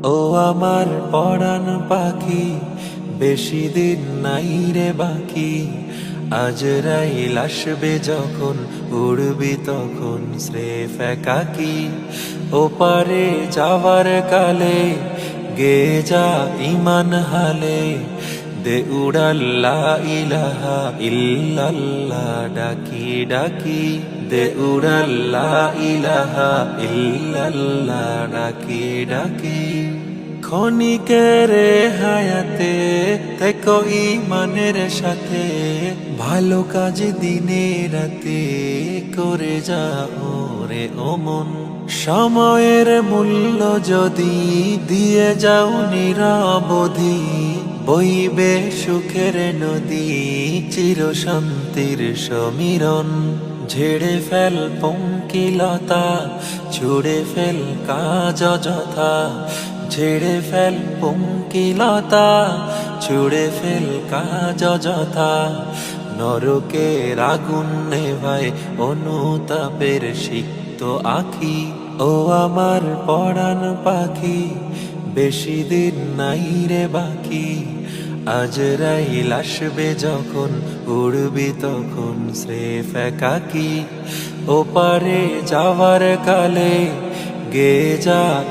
ও আমার পরাণ পাখি, বেশি দিন নাই রে বাকি। আজরাইল আসবে যখন, উড়বি তখন স্রেফ একাকী। ওপারে যাওয়ার কালে গে যা ইমান হালে, দে উড়াল লা ইলাহা ইল্লাল্লাহ ডাকি ডাকি। দে উড়াল লা ইলাহা ইল্লাল্লাহ ডাকি ডাকি। ক্ষণিকের হায়াতে থেকো ঈমানের সাথে, ভালো কাজ দিনে রাতে করে যাও রে ও মন। সময়ের মূল্য যদি দিয়ে যাও নিরবধি, বইবে সুখের নদী চির শান্তির সমীরণ। ঝেড়ে ফেল পঙ্কিলতা, ছুড়ে ফেল কাজ অযথা। ঝেড়ে ফেল পঙ্কিলতা, ছুড়ে ফেল কাজ অযথা। নরকের আগুন নেভায় অনুতাপের সিক্ত আখি। ও আমার পরাণ পাখি, বেশি দিন নাই রে বাকি। আজরাইল আসবে যখন, উড়বি তখন স্রেফ একাকী। ওপারে যাওয়ার কালে গে যা